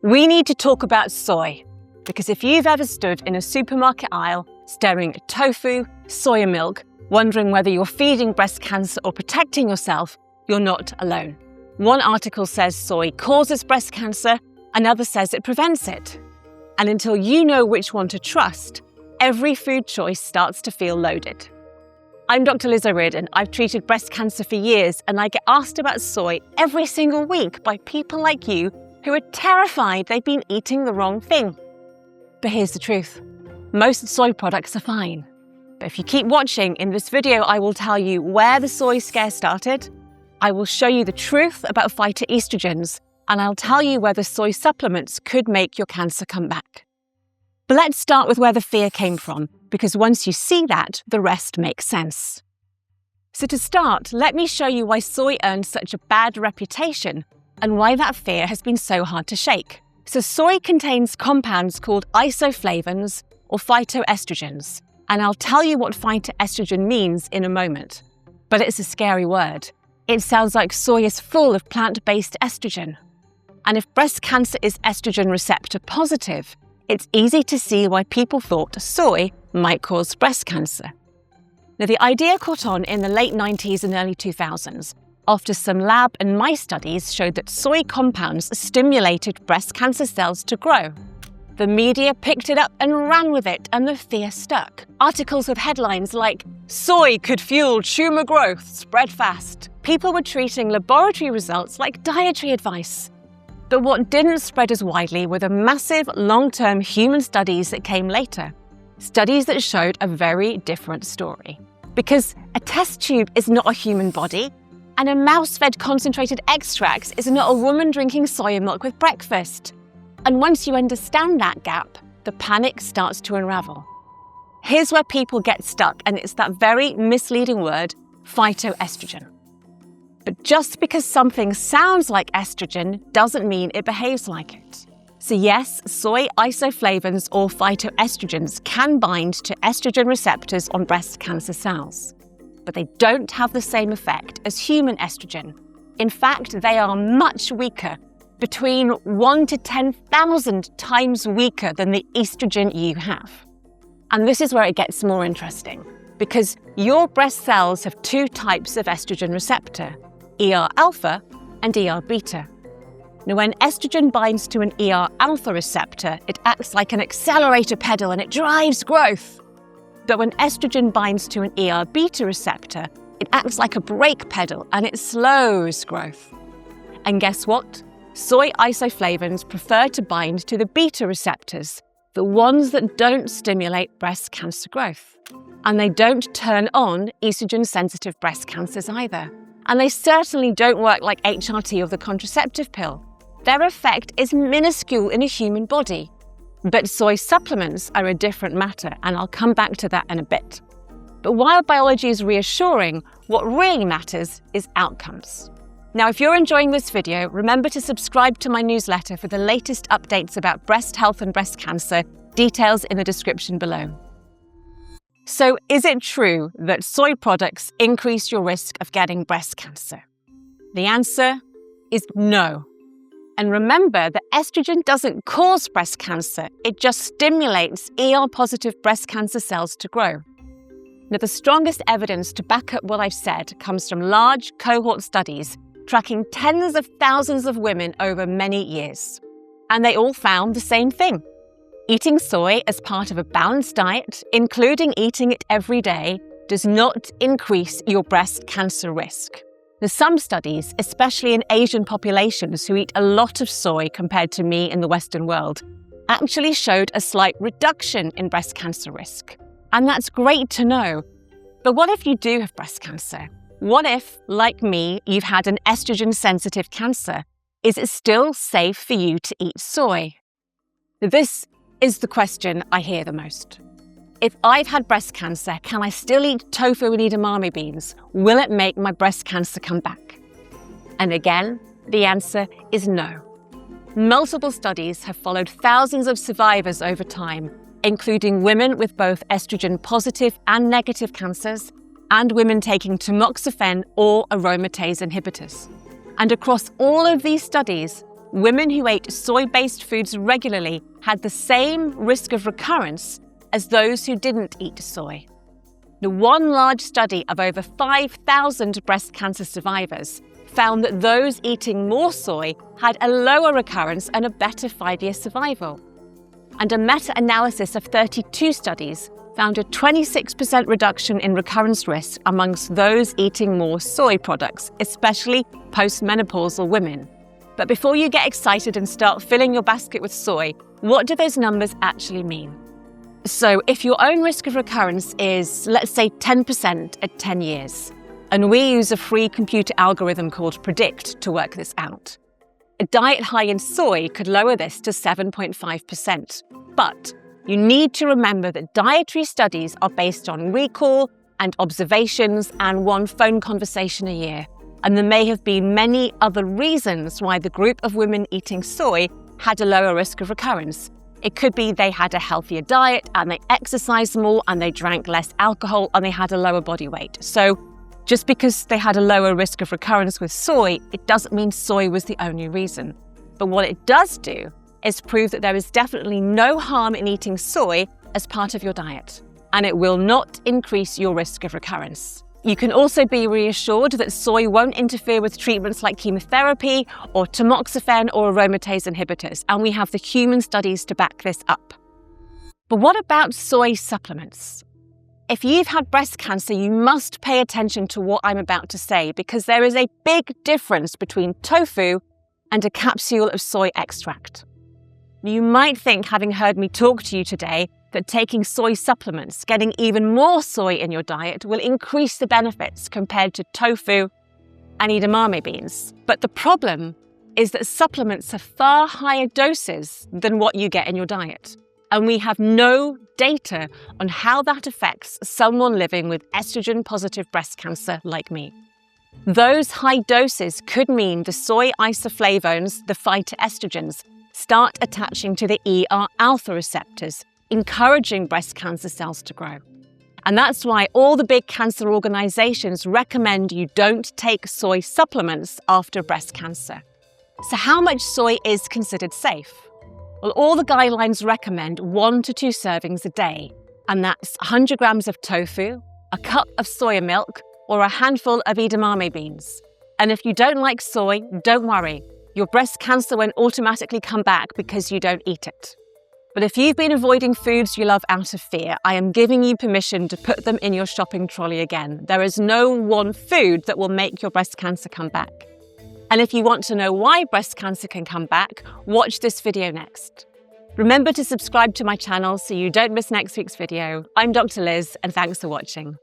We need to talk about soy, because if you've ever stood in a supermarket aisle staring at tofu, soya milk, wondering whether you're feeding breast cancer or protecting yourself, you're not alone. One article says soy causes breast cancer, another says it prevents it. And until you know which one to trust, every food choice starts to feel loaded. I'm Dr. Liz O'Riordan. I've treated breast cancer for years, and I get asked about soy every single week by people like you who are terrified they've been eating the wrong thing. But here's the truth. Most soy products are fine. But if you keep watching, in this video I will tell you where the soy scare started, I will show you the truth about phytoestrogens, and I'll tell you whether soy supplements could make your cancer come back. But let's start with where the fear came from, because once you see that, the rest makes sense. So to start, let me show you why soy earned such a bad reputation and why that fear has been so hard to shake. So soy contains compounds called isoflavones or phytoestrogens, and I'll tell you what phytoestrogen means in a moment. But it's a scary word. It sounds like soy is full of plant-based estrogen. And if breast cancer is estrogen receptor positive, it's easy to see why people thought soy might cause breast cancer. Now, the idea caught on in the late 90s and early 2000s after some lab and mice studies showed that soy compounds stimulated breast cancer cells to grow. The media picked it up and ran with it, and the fear stuck. Articles with headlines like, "Soy could fuel tumor growth," spread fast. People were treating laboratory results like dietary advice. But what didn't spread as widely were the massive long-term human studies that came later. Studies that showed a very different story. Because a test tube is not a human body, and a mouse-fed concentrated extracts is not a woman drinking soya milk with breakfast. And once you understand that gap, the panic starts to unravel. Here's where people get stuck, and it's that very misleading word, phytoestrogen. But just because something sounds like estrogen doesn't mean it behaves like it. So yes, soy isoflavones or phytoestrogens can bind to estrogen receptors on breast cancer cells. But they don't have the same effect as human estrogen. In fact, they are much weaker, between 1 to 10,000 times weaker than the estrogen you have. And this is where it gets more interesting, because your breast cells have two types of estrogen receptor, ER-alpha and ER-beta. Now, when estrogen binds to an ER-alpha receptor, it acts like an accelerator pedal and it drives growth. But when estrogen binds to an ER-beta receptor, it acts like a brake pedal and it slows growth. And guess what? Soy isoflavones prefer to bind to the beta receptors, the ones that don't stimulate breast cancer growth. And they don't turn on estrogen-sensitive breast cancers either. And they certainly don't work like HRT or the contraceptive pill. Their effect is minuscule in a human body. But soy supplements are a different matter, and I'll come back to that in a bit. But while biology is reassuring, what really matters is outcomes. Now, if you're enjoying this video, remember to subscribe to my newsletter for the latest updates about breast health and breast cancer, details in the description below. So, is it true that soy products increase your risk of getting breast cancer? The answer is no. And remember that estrogen doesn't cause breast cancer, it just stimulates ER-positive breast cancer cells to grow. Now, the strongest evidence to back up what I've said comes from large cohort studies tracking tens of thousands of women over many years. And they all found the same thing. Eating soy as part of a balanced diet, including eating it every day, does not increase your breast cancer risk. Now, some studies, especially in Asian populations who eat a lot of soy compared to me in the Western world, actually showed a slight reduction in breast cancer risk. And that's great to know. But what if you do have breast cancer? What if, like me, you've had an estrogen-sensitive cancer? Is it still safe for you to eat soy? This is the question I hear the most. If I've had breast cancer, can I still eat tofu and edamame beans? Will it make my breast cancer come back? And again, the answer is no. Multiple studies have followed thousands of survivors over time, including women with both estrogen-positive and negative cancers, and women taking tamoxifen or aromatase inhibitors. And across all of these studies, women who ate soy-based foods regularly had the same risk of recurrence as those who didn't eat soy. Now, one large study of over 5,000 breast cancer survivors found that those eating more soy had a lower recurrence and a better 5-year survival. And a meta-analysis of 32 studies found a 26% reduction in recurrence risk amongst those eating more soy products, especially postmenopausal women. But before you get excited and start filling your basket with soy, what do those numbers actually mean? So if your own risk of recurrence is, let's say, 10% at 10 years, and we use a free computer algorithm called Predict to work this out, a diet high in soy could lower this to 7.5%. But you need to remember that dietary studies are based on recall and observations and one phone conversation a year. And there may have been many other reasons why the group of women eating soy had a lower risk of recurrence. It could be they had a healthier diet and they exercised more and they drank less alcohol and they had a lower body weight. So just because they had a lower risk of recurrence with soy, it doesn't mean soy was the only reason. But what it does do is prove that there is definitely no harm in eating soy as part of your diet, and it will not increase your risk of recurrence. You can also be reassured that soy won't interfere with treatments like chemotherapy or tamoxifen or aromatase inhibitors, and we have the human studies to back this up. But what about soy supplements? If you've had breast cancer, you must pay attention to what I'm about to say because there is a big difference between tofu and a capsule of soy extract. You might think, having heard me talk to you today, that taking soy supplements, getting even more soy in your diet, will increase the benefits compared to tofu and edamame beans. But the problem is that supplements have far higher doses than what you get in your diet. And we have no data on how that affects someone living with estrogen-positive breast cancer like me. Those high doses could mean the soy isoflavones, the phytoestrogens, start attaching to the ER-alpha receptors, encouraging breast cancer cells to grow. And that's why all the big cancer organizations recommend you don't take soy supplements after breast cancer. So how much soy is considered safe? Well, all the guidelines recommend 1 to 2 servings a day, and that's 100 grams of tofu, a cup of soya milk, or a handful of edamame beans. And if you don't like soy, don't worry. Your breast cancer won't automatically come back because you don't eat it. But if you've been avoiding foods you love out of fear, I am giving you permission to put them in your shopping trolley again. There is no one food that will make your breast cancer come back. And if you want to know why breast cancer can come back, watch this video next. Remember to subscribe to my channel so you don't miss next week's video. I'm Dr. Liz, and thanks for watching.